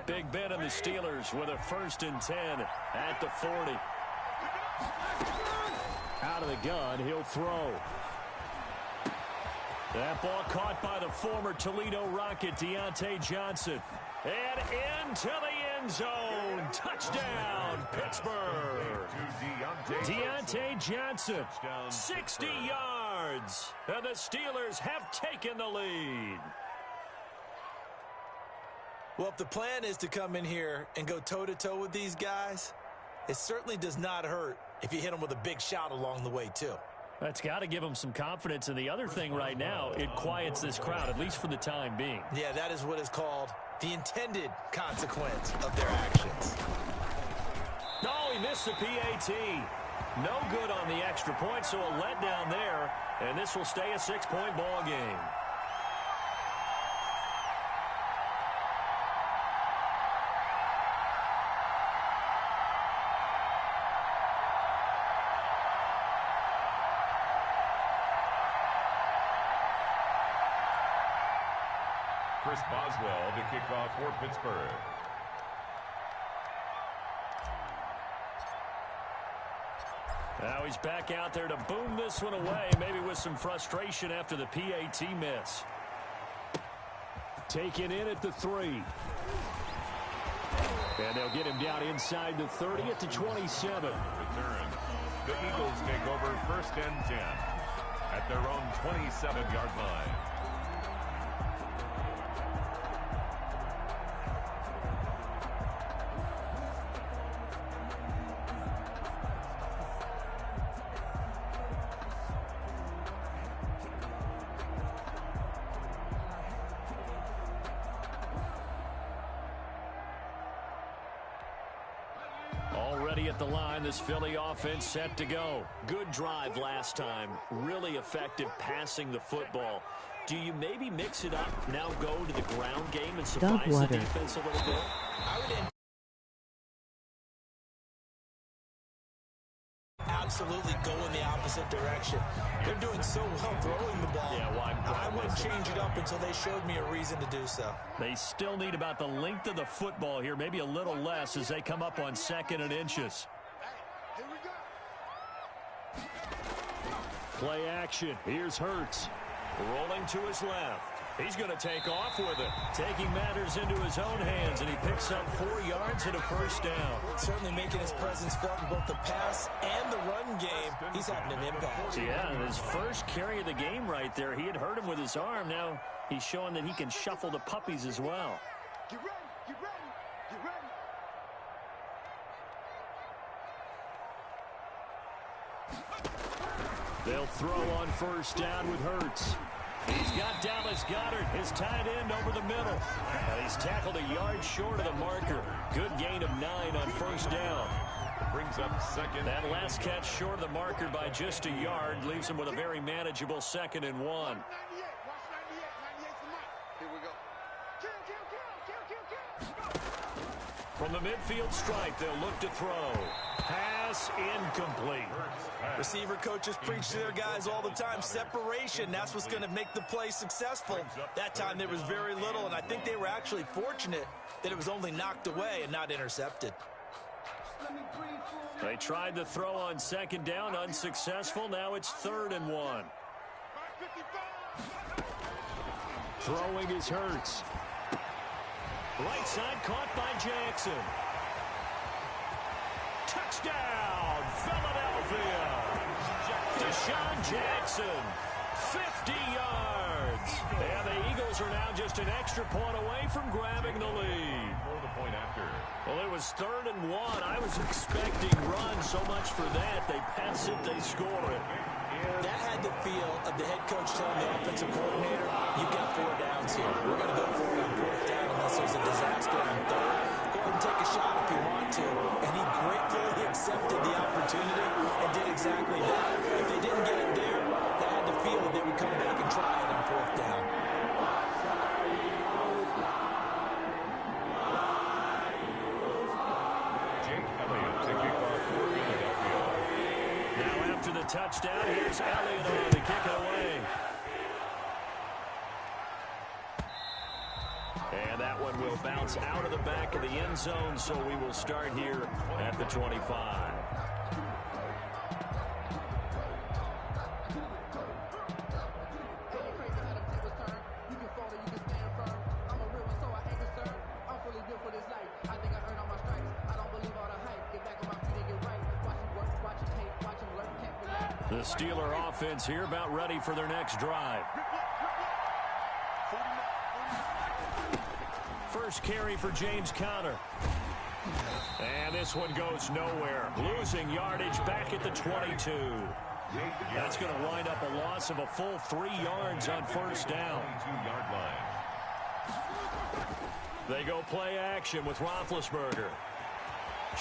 Big Ben and the Steelers with a 1st and 10 at the 40. Out of the gun, he'll throw. That ball caught by the former Toledo Rocket, Deontay Johnson. And into the end zone. Touchdown, Pittsburgh. Deontay Johnson, 60 yards. And the Steelers have taken the lead. Well, if the plan is to come in here and go toe-to-toe with these guys, it certainly does not hurt if you hit them with a big shot along the way, too. That's got to give them some confidence. And the other thing right now, it quiets this crowd, at least for the time being. Yeah, that is what is called the intended consequence of their actions. Oh, he missed the PAT. No good on the extra point, so a letdown there. And this will stay a 6-point ball game. Chris Boswell to kick off for Pittsburgh. Now he's back out there to boom this one away, maybe with some frustration after the PAT miss. Taken in at the 3. And they'll get him down inside the 30 at the 27. Return. The Eagles take over 1st and 10 at their own 27-yard line. Already at the line, this Philly offense set to go. Good drive last time. Really effective passing the football. Do you maybe mix it up, now go to the ground game and surprise the defense a little bit? I would absolutely go in the opposite direction. They're doing so well throwing the ball. Yeah, well, I wouldn't change it up until they showed me a reason to do so. They still need about the length of the football here, maybe a little less as they come up on 2nd and inches. Play action. Here's Hurts. Rolling to his left. He's going to take off with it. Taking matters into his own hands, and he picks up 4 yards and a 1st down. Certainly making his presence felt in both the pass and the run game. He's having an impact. Yeah, his first carry of the game right there. He had hurt him with his arm. Now he's showing that he can shuffle the puppies as well. Get ready, get ready, get ready. They'll throw on 1st down with Hurts. He's got Dallas Goedert, his tight end, over the middle. And he's tackled a yard short of the marker. Good gain of 9 on 1st down. Brings up 2nd. That last catch short of the marker by just a yard leaves him with a very manageable 2nd and 1. Watch 98 for Mike. Here we go. Kill. From the midfield stripe, they'll look to throw. Pass incomplete. Receiver coaches preach to their guys all the time. Separation, that's what's going to make the play successful. That time there was very little, and I think they were actually fortunate that it was only knocked away and not intercepted. They tried to throw on 2nd down, unsuccessful. Now it's 3rd and 1. Throwing is Hurts. Right side caught by Jackson. Touchdown, Philadelphia. Deshaun Jackson, 50 yards. And the Eagles are now just an extra point away from grabbing the lead. For the point after. Well, it was 3rd and 1. I was expecting run, so much for that. They pass it, they score it. That had the feel of the head coach telling the offensive coordinator, you've got 4 downs here. We're going to go for it on 4th down unless there's a disaster on 3rd. Go ahead and take a shot if you want to. And he gratefully accepted the opportunity and did exactly that. If they didn't get it there, they had the feel that they would come back and try it on 4th down. Jake Elliott to kick off for Philadelphia. Now after the touchdown, here's Elliott on to kick it away. And that one will bounce out of the back of the end zone, so we will start here at the 25. The Steeler offense here about ready for their next drive. First carry for James Conner. And this one goes nowhere. Losing yardage back at the 22. That's going to wind up a loss of a full 3 yards on first down. They go play action with Roethlisberger.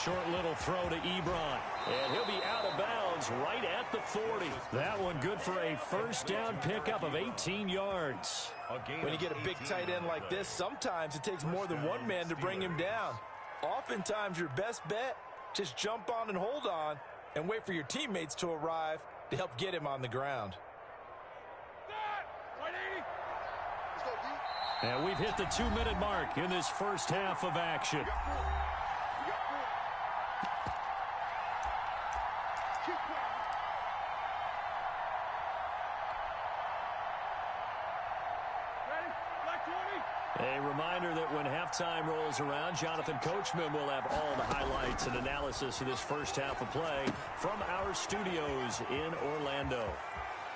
Short little throw to Ebron. And he'll be out of bounds right at the 40. That one good for a first down pickup of 18 yards. When you get a big tight end like this, sometimes it takes more than one man to bring him down. Oftentimes your best bet, just jump on and hold on and wait for your teammates to arrive to help get him on the ground. And we've hit the 2-minute mark in this first half of action. A reminder that when halftime rolls around, Jonathan Coachman will have all the highlights and analysis of this first half of play from our studios in Orlando.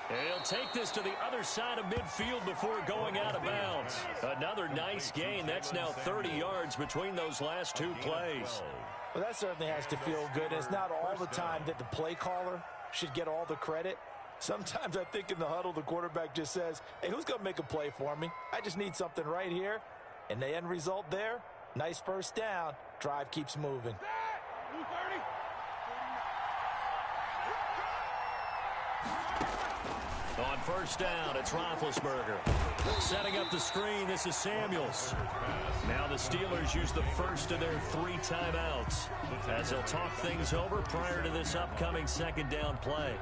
And he'll take this to the other side of midfield before going out of bounds. Another nice gain. That's now 30 yards between those last 2 plays. Well, that certainly has to feel good. It's not all the time that the play caller should get all the credit. Sometimes I think in the huddle, the quarterback just says, hey, who's going to make a play for me? I just need something right here. And the end result there, nice first down. Drive keeps moving. On first down, it's Roethlisberger. Setting up the screen, this is Samuels. Now the Steelers use the first of their 3 timeouts as they'll talk things over prior to this upcoming second down play.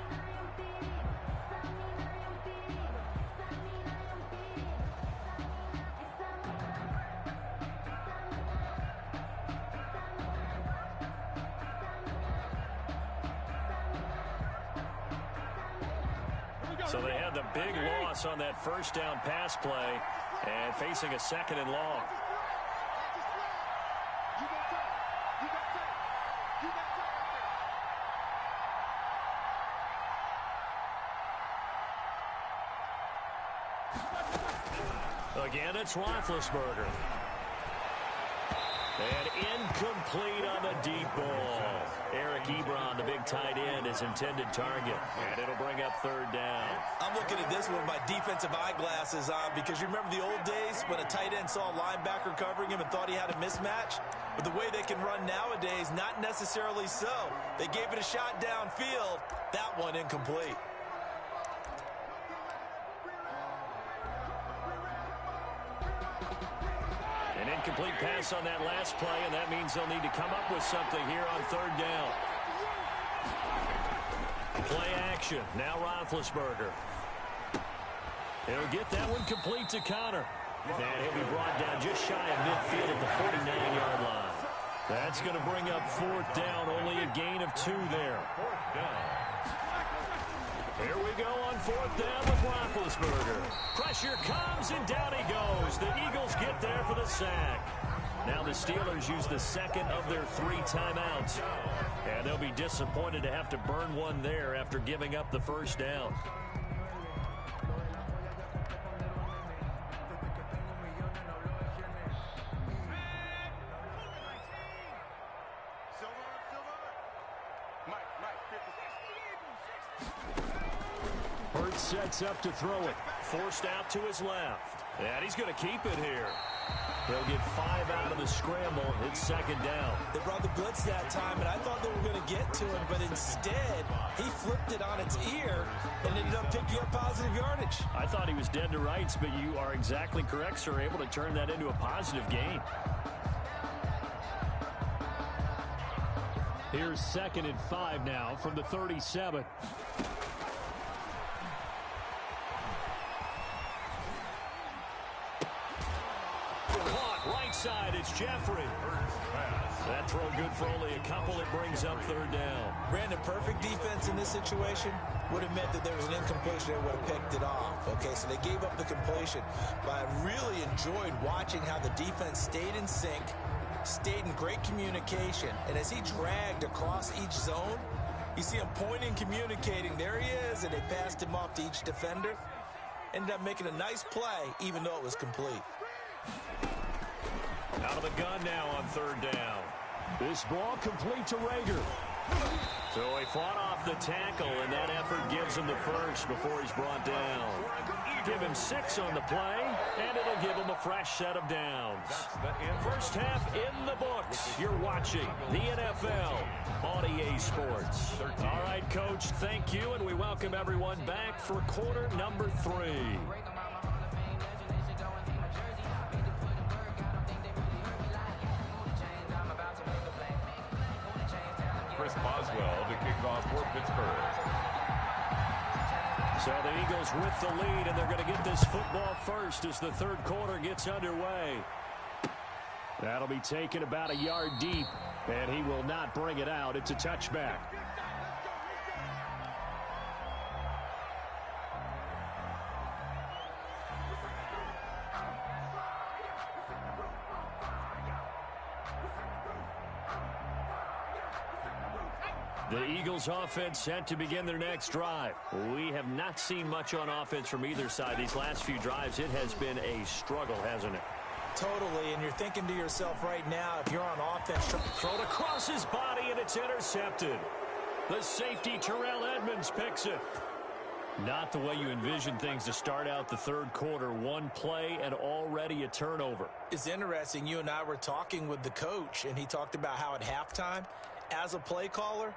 So they had the big loss on that first down pass play and facing a second and long. Again, it's Roethlisberger. And incomplete on the deep ball. Eric Ebron, the big tight end, is intended target. And it'll bring up third down. I'm looking at this with my defensive eyeglasses on because you remember the old days when a tight end saw a linebacker covering him and thought he had a mismatch? But the way they can run nowadays, not necessarily so. They gave it a shot downfield. That one incomplete. An incomplete pass on that last play, and that means they'll need to come up with something here on third down. Play action. Now Roethlisberger. He'll get that one complete to Conner. And he'll be brought down just shy of midfield at the 49-yard line. That's going to bring up fourth down. Only a gain of 2 there. Here we go on fourth down with Roethlisberger. Pressure comes, and down he goes. The Eagles get there for the sack. Now the Steelers use the second of their 3 timeouts. And they'll be disappointed to have to burn one there after giving up the first down. Hurts sets up to throw it. Forced out to his left. And he's going to keep it here. They'll get 5 out of the scramble. It's second down. They brought the blitz that time, and I thought they were going to get to him, but instead, he flipped it on its ear and ended up picking up positive yardage. I thought he was dead to rights, but you are exactly correct, sir. Able to turn that into a positive gain. Here's 2nd and 5 now from the 37. side, it's Jeffrey. That throw good for only a couple. It brings up third down. Brandon, perfect defense in this situation would have meant that there was an incompletion. They would have picked it off. Okay, so they gave up the completion. But I really enjoyed watching how the defense stayed in sync, stayed in great communication. And as he dragged across each zone, you see him pointing, communicating. There he is, and they passed him off to each defender. Ended up making a nice play, even though it was complete. Out of the gun now on third down. This ball complete to Rager. So he fought off the tackle, and that effort gives him the first before he's brought down. Give him 6 on the play, and it'll give him a fresh set of downs. First half in the books. You're watching the NFL on EA Sports. All right, Coach, thank you, and we welcome everyone back for quarter number 3. Chris Boswell to kick off for Pittsburgh. So the Eagles with the lead, and they're going to get this football first as the third quarter gets underway. That'll be taken about a yard deep, and he will not bring it out. It's a touchback. The Eagles offense set to begin their next drive. We have not seen much on offense from either side. These last few drives, it has been a struggle, hasn't it? Totally, and you're thinking to yourself right now, if you're on offense, thrown across his body, and it's intercepted. The safety, Terrell Edmonds, picks it. Not the way you envision things to start out the third quarter. One play and already a turnover. It's interesting. You and I were talking with the coach, and he talked about how at halftime, as a play caller,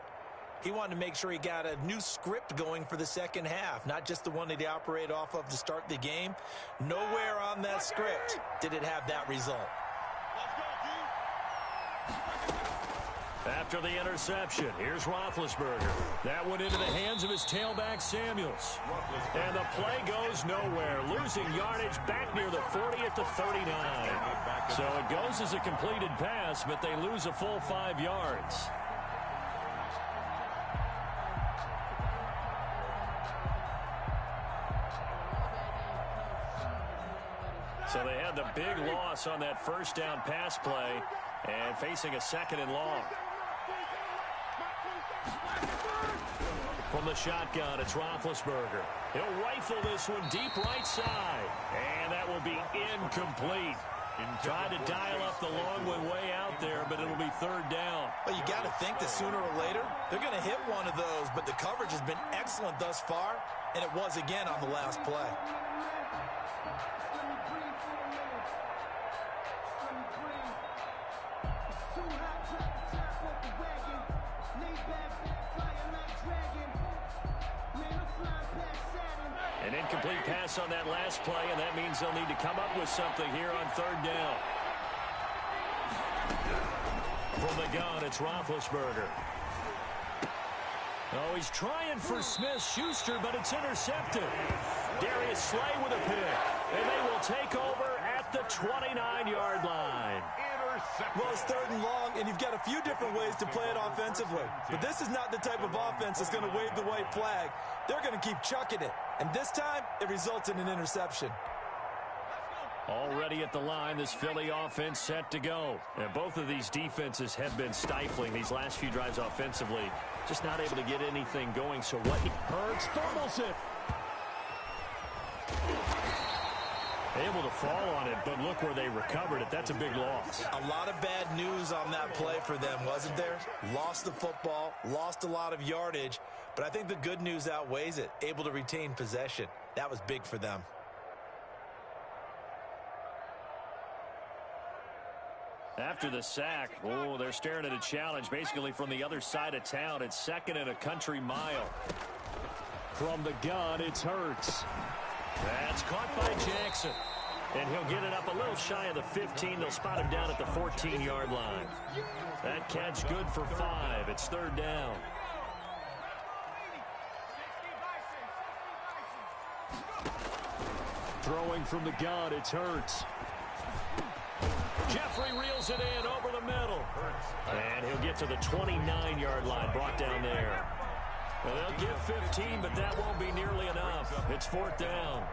he wanted to make sure he got a new script going for the second half, not just the one that he operated off of to start the game. Nowhere on that script did it have that result. After the interception, here's Roethlisberger. That went into the hands of his tailback, Samuels. And the play goes nowhere, losing yardage back near the 40 at the 39. So it goes as a completed pass, but they lose a full 5 yards. So they had the big loss on that first down pass play and facing a second and long. From the shotgun, it's Roethlisberger. He'll rifle this one deep right side. And that will be incomplete. Tried to dial up the long one way out there, but it'll be third down. Well, you got to think that sooner or later, they're going to hit one of those, but the coverage has been excellent thus far, and it was again on the last play. An incomplete pass on that last play, and that means they'll need to come up with something here on third down. From the gun, it's Roethlisberger. Oh, he's trying for Smith-Schuster, but it's intercepted. Darius Slay with a pick, and they will take over at the 29-yard line. Well, it's third and long, and you've got a few different ways to play it offensively. But this is not the type of offense that's going to wave the white flag. They're going to keep chucking it. And this time, it results in an interception. Already at the line, this Philly offense set to go. And both of these defenses have been stifling these last few drives offensively. Just not able to get anything going. So what? Hurts fumbles it. Able to fall on it, but look where they recovered it. That's a big loss. A lot of bad news on that play for them, wasn't there? Lost the football, lost a lot of yardage, but I think the good news outweighs it. Able to retain possession. That was big for them. After the sack, oh, they're staring at a challenge basically from the other side of town. It's second and a country mile. From the gun, it's Hurts. That's caught by Jackson. And he'll get it up a little shy of the 15. They'll spot him down at the 14-yard line. That catch good for 5. It's third down. Throwing from the gun, it's Hurts. Jeffrey reels it in over the middle. And he'll get to the 29-yard line, brought down there. Well, they'll get 15, but that won't be nearly enough. It's 4th down.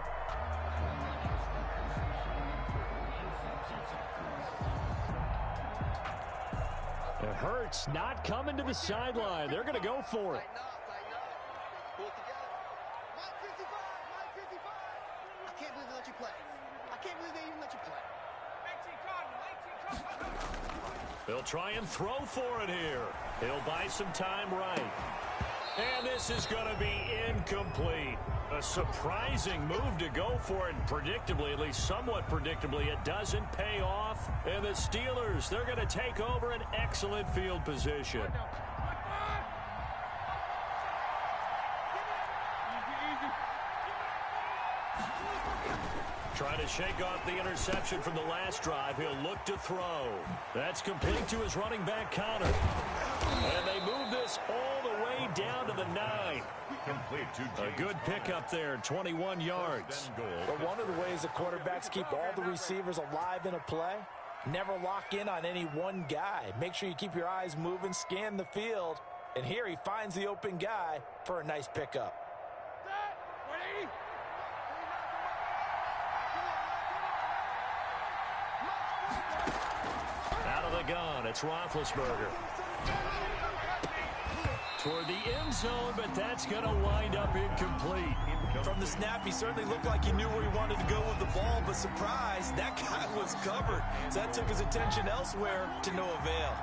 Hurts not coming to the sideline. They're going to go for it. Pull it together. Mike 55, Mike 55. I can't believe they let you play. I can't believe they even let you play. 18 Cardinal. They'll try and throw for it here. He'll buy some time right. And this is going to be incomplete. A surprising move to go for it. Predictably, at least somewhat predictably, it doesn't pay off. And the Steelers, they're going to take over an excellent field position. Trying to shake off the interception from the last drive. He'll look to throw. That's complete to his running back, Connor. And they move this all the way down to the 9. Complete to A good pickup there, 21 yards. But one of the ways the quarterbacks keep all the receivers alive in a play, never lock in on any one guy. Make sure you keep your eyes moving, scan the field. And here he finds the open guy for a nice pickup. Out of the gun, it's Roethlisberger. Toward the end zone, but that's going to wind up incomplete. From the snap, he certainly looked like he knew where he wanted to go with the ball, but surprise, that guy was covered. So that took his attention elsewhere to no avail.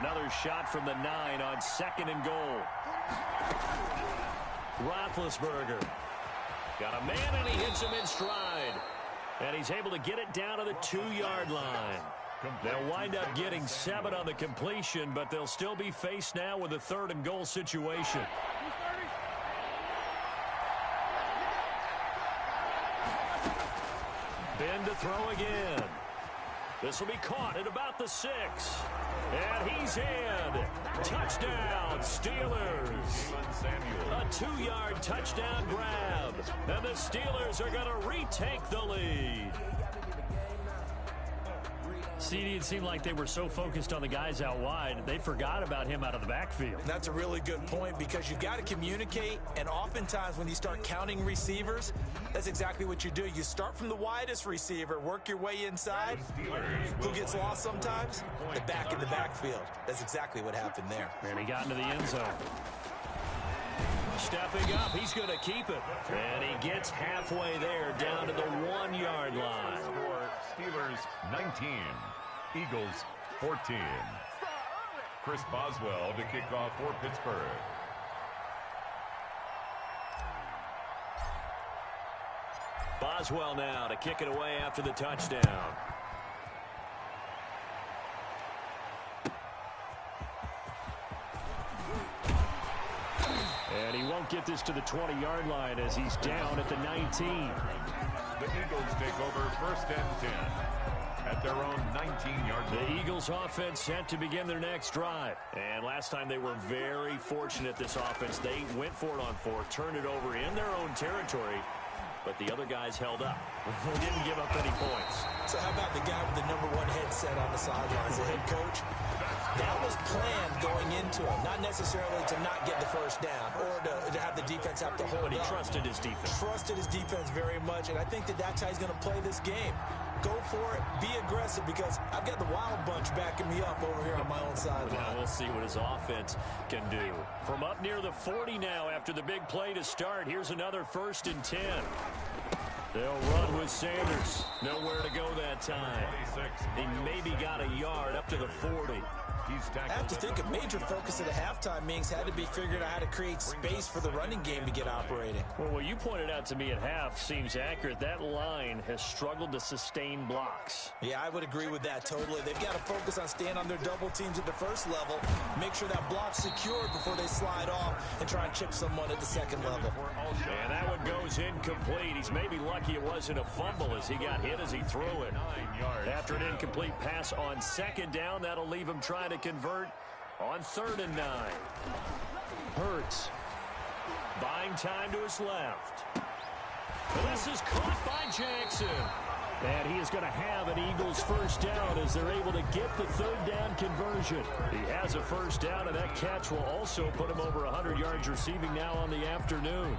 Another shot from the 9 on 2nd and goal. Roethlisberger. Got a man, and he hits him in stride. And he's able to get it down to the 2-yard line. They'll wind up getting 7 on the completion, but they'll still be faced now with a 3rd and goal situation. Ben to throw again. This will be caught at about the 6. And he's in. Touchdown, Steelers. A 2-yard touchdown grab. And the Steelers are going to retake the lead. CD, it seemed like they were so focused on the guys out wide, they forgot about him out of the backfield. That's a really good point because you've got to communicate, and oftentimes when you start counting receivers, that's exactly what you do. You start from the widest receiver, work your way inside. Who gets lost sometimes? The back in the backfield. That's exactly what happened there. And he got into the end zone. Stepping up, he's going to keep it. And he gets halfway there, down to the 1-yard line. Steelers 19, Eagles 14. Chris Boswell to kick off for Pittsburgh. Boswell now to kick it away after the touchdown. And he won't get this to the 20-yard line as he's down at the 19. The Eagles take over 1st and 10 at their own 19-yard line. The Eagles offense set to begin their next drive. And last time they were very fortunate, this offense. They went for it on 4, turned it over in their own territory, but the other guys held up. They didn't give up any points. So how about the guy with the #1 headset on the sidelines, the head coach? That was planned going into it, not necessarily to not get the first down or to have the defense have to hold But he up. trusted his defense. Trusted his defense very much, and I think that's how he's going to play this game. Go for it, be aggressive, because I've got the wild bunch backing me up over here on my own sideline. Now we'll see what his offense can do. From up near the 40 now after the big play to start, here's another 1st and 10. They'll run with Sanders. Nowhere to go that time. He maybe got a yard up to the 40. I have to think a major focus of the halftime meetings had to be figuring out how to create space for the running game to get operating. Well, what you pointed out to me at half seems accurate. That line has struggled to sustain blocks. Yeah, I would agree with that totally. They've got to focus on staying on their double teams at the first level, make sure that block's secured before they slide off and try and chip someone at the second level. And that one goes incomplete. He's maybe lucky it wasn't a fumble as he got hit as he threw it. After an incomplete pass on 2nd down, that'll leave him trying to convert on 3rd and 9. Hurts buying time to his left. This is caught by Jackson. And he is going to have an Eagles first down as they're able to get the third down conversion. He has a first down, and that catch will also put him over 100 yards receiving now on the afternoon.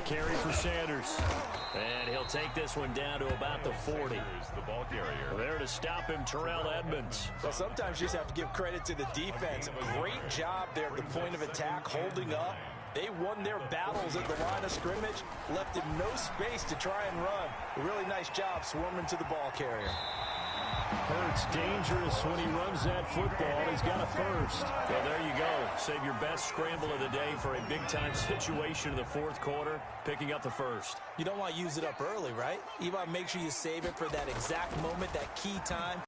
Carry for Sanders. And he'll take this one down to about the 40. The ball carrier. There to stop him, Terrell Edmunds. Well, sometimes you just have to give credit to the defense. Great job there at the point of attack, holding up. They won their battles at the line of scrimmage, left him no space to try and run. A really nice job swarming to the ball carrier. Hurts dangerous when he runs that football. He's got a first. Well, there you go. Save your best scramble of the day for a big-time situation in the fourth quarter, picking up the first. You don't want to use it up early, right? You want to make sure you save it for that exact moment, that key time.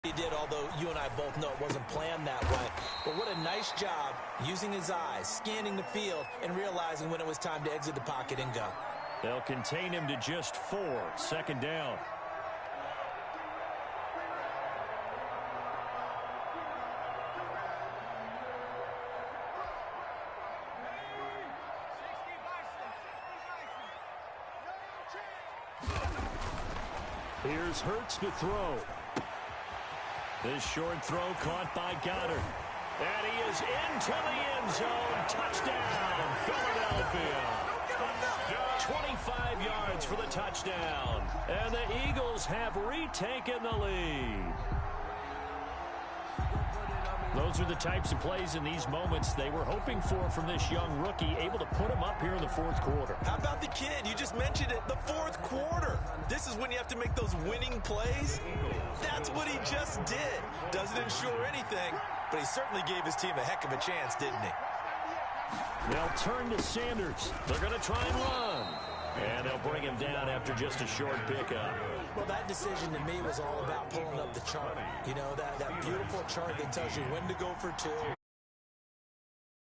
He did, although you and I both know it wasn't planned that way. But what a nice job using his eyes, scanning the field, and realizing when it was time to exit the pocket and go. They'll contain him to just 4. Second down. Here's Hurts to throw. This short throw caught by Goddard. And he is into the end zone. Touchdown, Philadelphia. 25 yards for the touchdown. And the Eagles have retaken the lead. Those are the types of plays in these moments they were hoping for from this young rookie, able to put him up here in the fourth quarter. How about the kid? You just mentioned it, the fourth quarter. This is when you have to make those winning plays. That's what he just did. Doesn't ensure anything, but he certainly gave his team a heck of a chance, didn't he? They'll turn to Sanders. They're going to try and run. And they'll bring him down after just a short pickup. Well, that decision to me was all about pulling up the chart. You know, that beautiful chart that tells you when to go for 2,